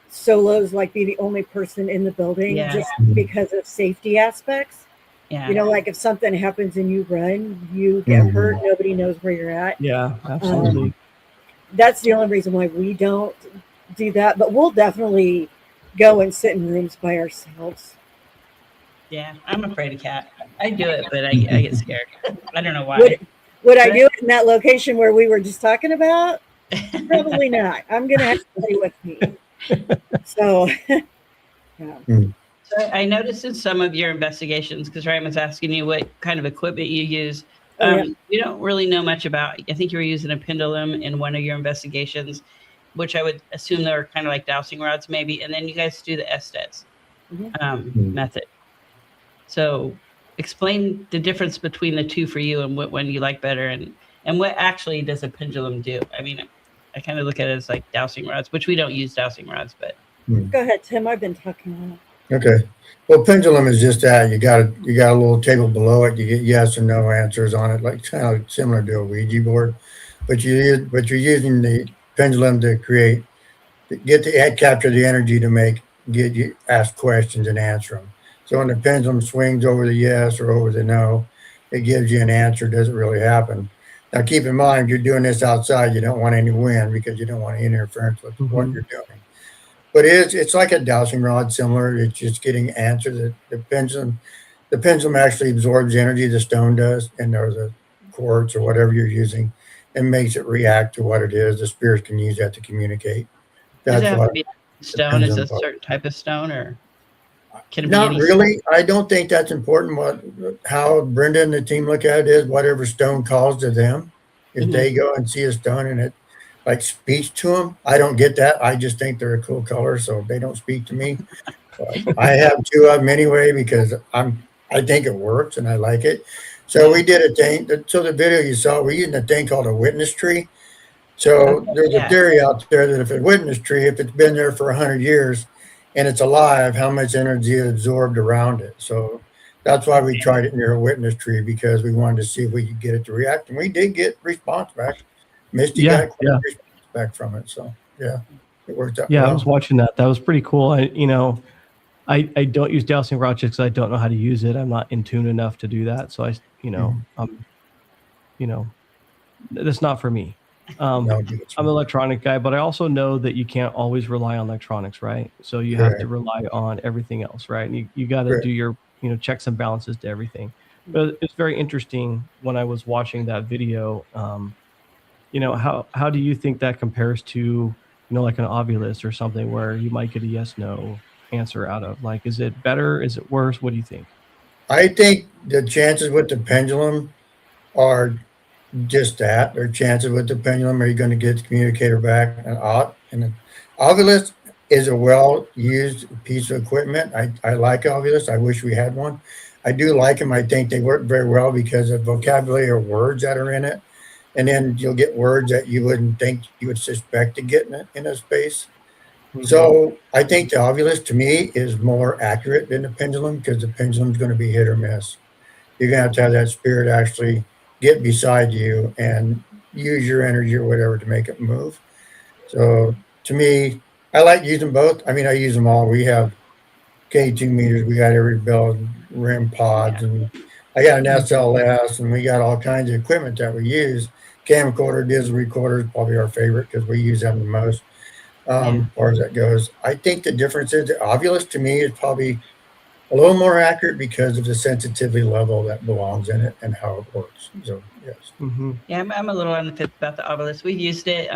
solos, like be the only person in the building, Yeah. just because of safety aspects. Yeah. You know, like if something happens and you run, you get hurt, nobody knows where you're at. yeah, absolutely. That's the only reason why we don't do that. But we'll definitely go and sit in rooms by ourselves. Yeah. I'm afraid of cat. I do it, but I get scared. I don't know why. Would I do it in that location where we were just talking about? Probably not. I'm going to have somebody with me. So, yeah. So I noticed in some of your investigations, because Ryan was asking you what kind of equipment you use, you don't really know much about. I think you were using a pendulum in one of your investigations, which I would assume they were kind of like dowsing rods maybe. And then you guys do the Estes method. So explain the difference between the two for you and what one you like better and what actually does a pendulum do? I mean, I kind of look at it as like dowsing rods, which we don't use dowsing rods, but. Go ahead, Tim. I've been talking a lot. Okay. Well, pendulum is just that. You got a little table below it. You get yes or no answers on it, like kind of similar to a Ouija board. But you're using the pendulum to capture the energy to get you ask questions and answer them. So when the pendulum swings over the yes or over the no, it gives you an answer. Does it really happen? Now, keep in mind, you're doing this outside. You don't want any wind because you don't want any interference with what you're doing. But it's like a dowsing rod, similar. It's just getting answers. The pendulum actually absorbs energy. The stone does, and or the quartz or whatever you're using, and makes it react to what it is. The spirits can use that to communicate. Does That's it have what to be stone? Is it a certain type of stone or? Can it be Not any really. I don't think that's important. How Brenda and the team look at it is whatever stone calls to them. If they go and see a stone and it like speaks to them, I don't get that. I just think they're a cool color, so they don't speak to me. I have 2 of them anyway because I think it works and I like it. So we did a thing. So the video you saw, we're using a thing called a witness tree. So there's a theory out there that if a witness tree, if it's been there for 100 years and it's alive, how much energy is absorbed around it. So that's why we tried it near a witness tree, because we wanted to see if we could get it to react. And we did get response back. Misty got quite a response back from it. So yeah, it worked out well. I was watching that. That was pretty cool. I don't use dowsing rods because I don't know how to use it. I'm not in tune enough to do that. So that's not for me. I'm an electronic guy, but I also know that you can't always rely on electronics, right? So you have to rely on everything else, right? And you got to do your, checks and balances to everything. But it's very interesting when I was watching that video. How do you think that compares to, like an Ovilus or something where you might get a yes, no answer out of? Like, is it better? Is it worse? What do you think? I think the chances with the pendulum are just that. Their chances with the pendulum, are you going to get the communicator back? And the Ovilus is a well-used piece of equipment. I like Ovilus. I wish we had one. I do like them. I think they work very well because of vocabulary or words that are in it. And then you'll get words that you wouldn't think you would suspect to get in a space. So I think the Ovilus, to me, is more accurate than the pendulum, because the pendulum is going to be hit or miss. You're going to have that spirit actually get beside you and use your energy or whatever to make it move. So to me, I like using both. I mean, I use them all. We have K2 meters. We got every bell, rim pods, and I got an SLS, and we got all kinds of equipment that we use. Camcorder, digital recorder is probably our favorite because we use them the most. As far as that goes, I think the difference is the Ovilus to me is probably a little more accurate because of the sensitivity level that belongs in it and how it works. So yes. Yeah, I'm a little on the fence about the Ovilus. We've used it.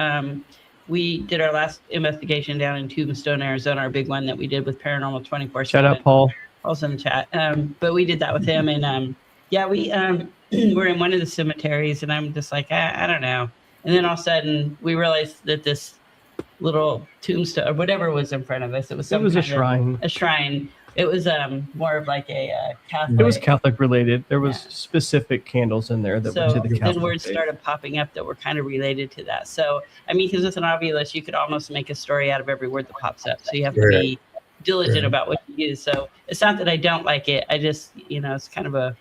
We did our last investigation down in Tombstone, Arizona, our big one that we did with Paranormal 24/7. Shout out, Paul. Paul's in the chat. But we did that with him, and we were in one of the cemeteries, and I'm just like, I don't know. And then all of a sudden, we realized that this little tombstone or whatever was in front of us. It was a shrine. A shrine. It was more of like a Catholic. It was Catholic related. There was specific candles in there that were to the Catholic. Then words started popping up that were kind of related to that. So I mean, because with an Ovilus, you could almost make a story out of every word that pops up. So you have to be diligent about what you use. So it's not that I don't like it. I just, it's kind of a.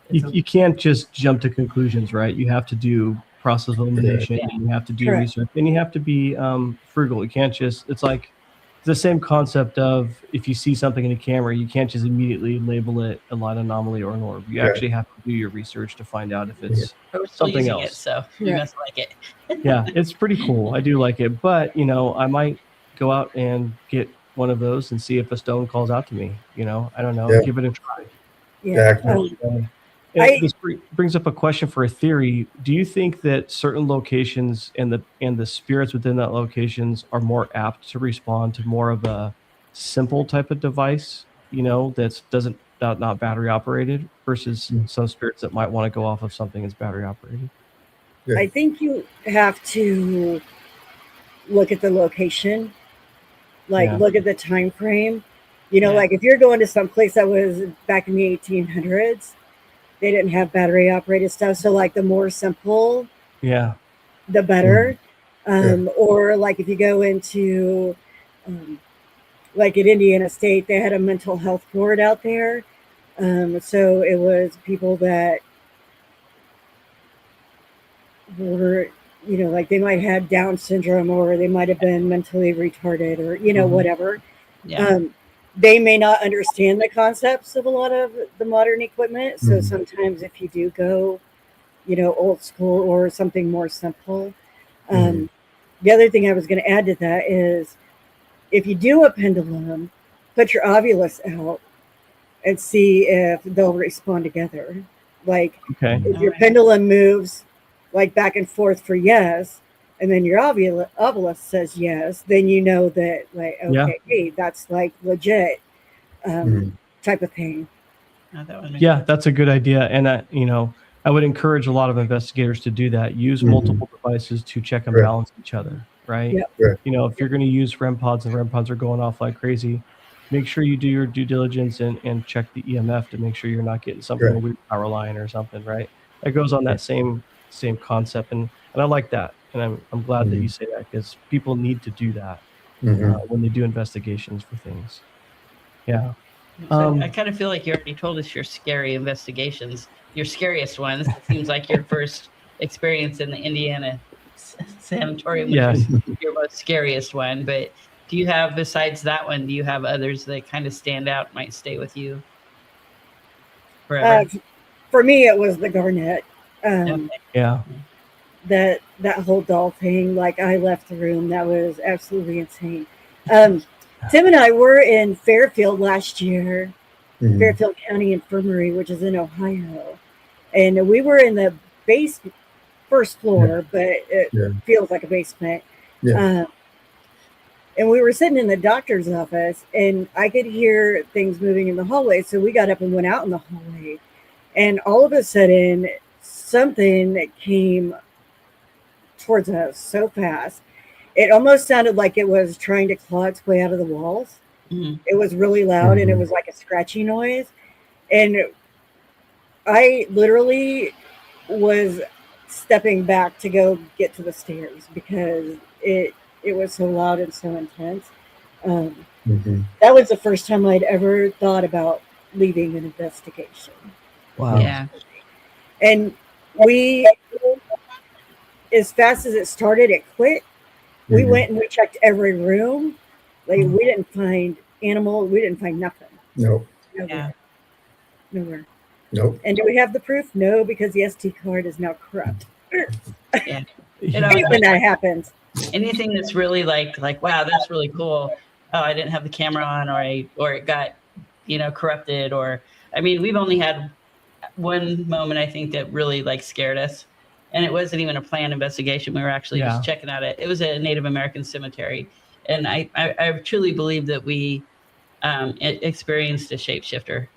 You can't just jump to conclusions, right? You have to do process elimination, and you have to do research, and you have to be frugal. You can't just, it's like the same concept of if you see something in a camera, you can't just immediately label it a light anomaly or an orb. You actually have to do your research to find out if it's something else. So you must like it. Yeah, it's pretty cool. I do like it, but I might go out and get one of those and see if a stone calls out to me. I don't know. Give it a try. This brings up a question for a theory. Do you think that certain locations and the spirits within that locations are more apt to respond to more of a simple type of device, that's not battery operated, versus some spirits that might want to go off of something that's battery operated? I think you have to look at the location, look at the time frame. Like if you're going to some place that was back in the 1800s, they didn't have battery operated stuff. So like the more simple, the better. Or like if you go into like at Indiana State, they had a mental health board out there. So it was people that were, like they might have Down syndrome, or they might have been mentally retarded, or, whatever. They may not understand the concepts of a lot of the modern equipment. So sometimes if you do go, old school or something more simple. The other thing I was going to add to that is if you do a pendulum, put your Ovilus out and see if they'll respond together. Like if your pendulum moves like back and forth for yes, and then your Ovilus says yes, then you know that hey, that's like legit. type of thing. That would make Yeah, sense. that's a good idea. And, I would encourage a lot of investigators to do that. Use multiple devices to check and Right. balance each other, right? Yep. Right. If you're going to use REM pods and REM pods are going off like crazy, make sure you do your due diligence and check the EMF to make sure you're not getting something Right. weird, power line or something, right? That goes on that same concept, and I like that, and I'm glad that you say that, because people need to do that when they do investigations for things. Yeah. So I kind of feel like you already told us your scary investigations, your scariest ones. It seems like your first experience in the Indiana sanatorium, which was your most scariest one. But do you have, besides that one, do you have others that kind of stand out, might stay with you forever? For me, it was the Garnet. Yeah. That whole doll thing, like I left the room. That was absolutely insane. Tim and I were in Fairfield last year, Fairfield County Infirmary, which is in Ohio. And we were in the first floor, but it feels like a basement. Yeah. And we were sitting in the doctor's office, and I could hear things moving in the hallway. So we got up and went out in the hallway. And all of a sudden, something came towards us so fast. It almost sounded like it was trying to claw its way out of the walls. It was really loud, and it was like a scratchy noise. And I literally was stepping back to go get to the stairs because it was so loud and so intense. That was the first time I'd ever thought about leaving an investigation. Wow. Yeah. And we, as fast as it started, it quit. We went and we checked every room. Like we didn't find animal. We didn't find nothing. Nope. Nowhere. Nope. And do we have the proof? No, because the SD card is now corrupt. Yeah. When that happens. Anything that's really like, wow, that's really cool. Oh, I didn't have the camera on, or it got, corrupted, or, I mean, we've only had one moment, I think, that really scared us. And it wasn't even a planned investigation. We were actually just checking out it. It was a Native American cemetery. And I truly believe that we experienced a shapeshifter.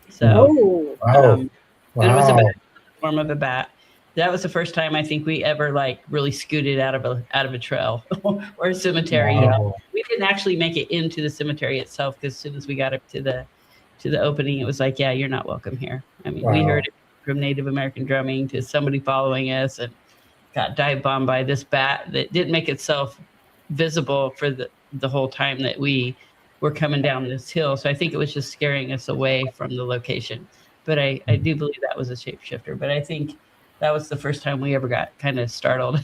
So, wow. And it was a form of a bat. That was the first time I think we ever really scooted out of a trail or a cemetery. Wow. We didn't actually make it into the cemetery itself, because as soon as we got up to the opening, it was like, yeah, you're not welcome here. I mean, we heard it from Native American drumming to somebody following us, and got dive bombed by this bat that didn't make itself visible for the whole time that we were coming down this hill. So I think it was just scaring us away from the location. But I do believe that was a shapeshifter. But I think that was the first time we ever got kind of startled.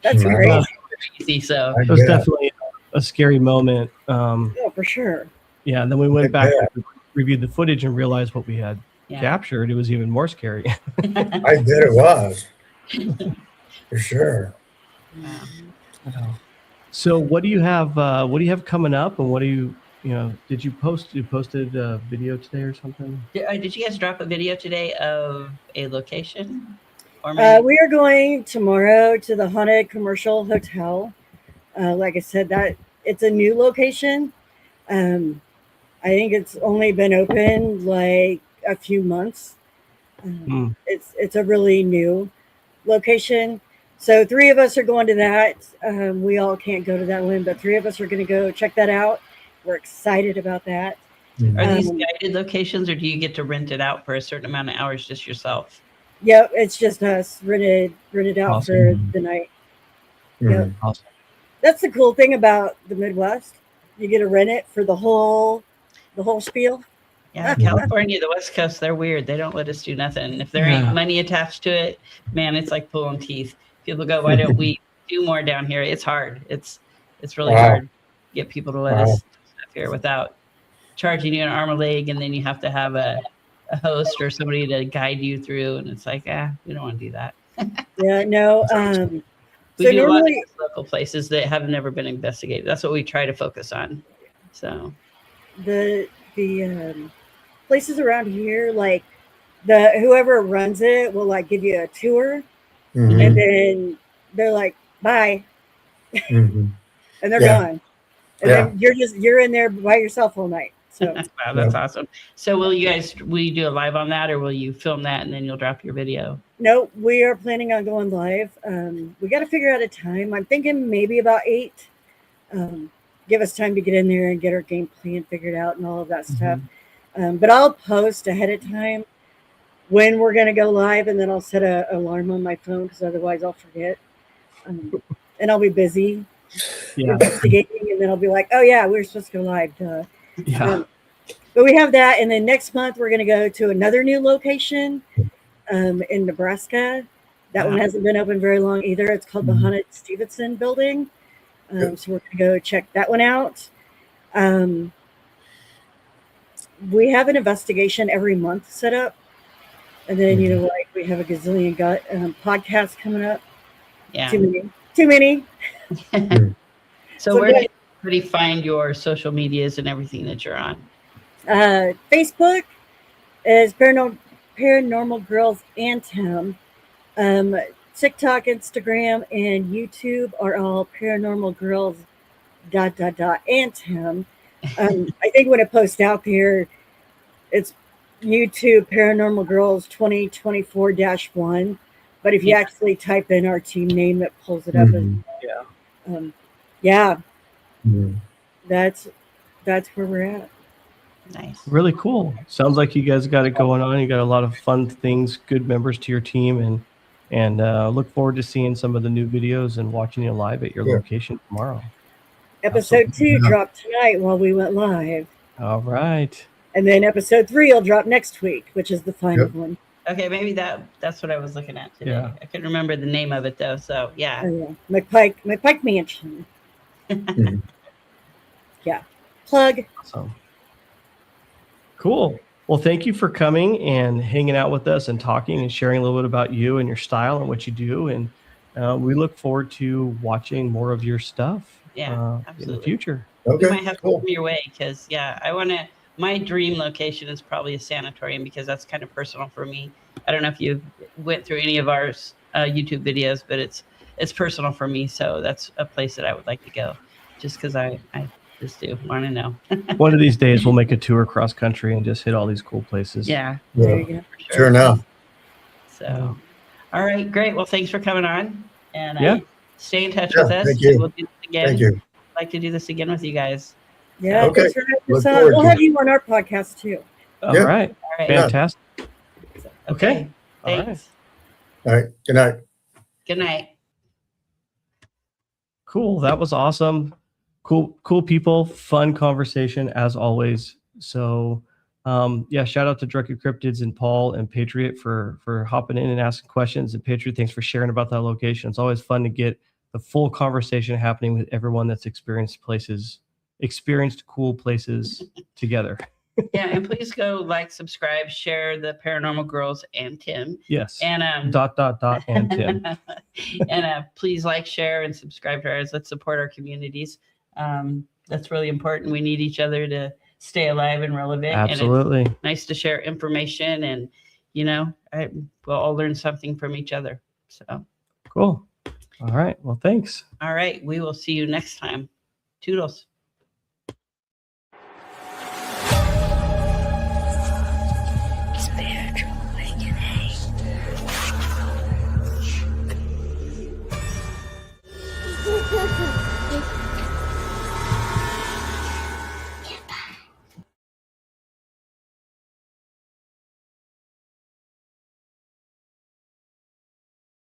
That's crazy. So it was definitely a scary moment. Yeah, for sure. Yeah, and then we went back and reviewed the footage and realized what we had captured. It was even more scary. I bet it was. For sure. So what do you have coming up, and what do you did you posted a video today or something? Did you guys drop a video today of a location? Or we are going tomorrow to the Haunted Commercial Hotel. Like I said, that it's a new location. I think it's only been open like a few months. It's a really new location. So 3 of us are going to that. We all can't go to that one, but 3 of us are going to go check that out. We're excited about that. Are these guided locations, or do you get to rent it out for a certain amount of hours just yourself? Yep, it's just us rented out for the night. Yep. Awesome. That's the cool thing about the Midwest. You get to rent it for the whole spiel. Yeah, California, the West Coast, they're weird. They don't let us do nothing. If there ain't money attached to it, man, it's like pulling teeth. People go, why don't we do more down here? It's hard. It's really hard to get people to let us do stuff here without charging you an arm and leg, and then you have to have a host or somebody to guide you through, and it's like, we don't want to do that. Yeah, no. We do a lot of local places that have never been investigated. That's what we try to focus on. So the places around here, like whoever runs it will give you a tour, and then they're like, bye, and they're gone, and then you're in there by yourself all night. So Wow, that's awesome. So will you do a live on that, or will you film that and then you'll drop your video? no, we are planning on going live. We got to figure out a time. I'm thinking maybe about 8. Give us time to get in there and get our game plan figured out and all of that stuff. But I'll post ahead of time when we're going to go live, and then I'll set an alarm on my phone because otherwise I'll forget. And I'll be busy investigating, and then I'll be like, oh yeah, we were supposed to go live. Duh. Yeah. But we have that, and then next month we're going to go to another new location in Nebraska. That one hasn't been open very long either. It's called the Hunted Stevenson Building. So we're going to go check that one out. We have an investigation every month set up. And then, like we have a gazillion podcasts coming up. Yeah. Too many. So where can everybody find your social medias and everything that you're on? Facebook is Paranormal Gurlz and Tim. TikTok, Instagram, and YouTube are all Paranormal Gurlz ... and Tim. I think when it posts out there, it's YouTube Paranormal Gurlz 2024-1. But if you actually type in our team name, it pulls it up. That's where we're at. Nice. Really cool. Sounds like you guys got it going on. You got a lot of fun things, good members to your team, and look forward to seeing some of the new videos and watching you live at your location tomorrow. Episode 2 dropped tonight while we went live. All right. And then episode 3 will drop next week, which is the final one. Okay, maybe that's what I was looking at today. Yeah. I couldn't remember the name of it though. So yeah. Oh, yeah. McPike Mansion. Yeah. Plug. Awesome. Cool. Well, thank you for coming and hanging out with us and talking and sharing a little bit about you and your style and what you do. And we look forward to watching more of your stuff in the future. Okay. You might have to come your way because my dream location is probably a sanatorium because that's kind of personal for me. I don't know if you went through any of our YouTube videos, but it's personal for me. So that's a place that I would like to go just because I just do want to know. One of these days we'll make a tour cross country and just hit all these cool places. Yeah. There you go. Sure enough. So, all right, great. Well, thanks for coming on, and stay in touch with us. Thank you. We'll do this again. Thank you. I'd like to do this again with you guys. Yeah. Okay. Thanks for having Look us on. forward We'll to have it. you on our podcast too. All right. All right. Fantastic. Okay. All right. Thanks. All right. Good night. Good night. Cool. That was awesome. Cool people. Fun conversation as always. So, shout out to Drunken Cryptids and Paul and Patriot for hopping in and asking questions. And Patriot, thanks for sharing about that location. It's always fun to get the full conversation happening with everyone that's experienced cool places together. Yeah, and please go like, subscribe, share the Paranormal Gurlz and Tim. Yes. And and Tim. and please like, share, and subscribe to ours. Let's support our communities. That's really important. We need each other to stay alive and relevant. Absolutely. And it's nice to share information, and we'll all learn something from each other. So cool. All right. Well, thanks. All right. We will see you next time. Toodles.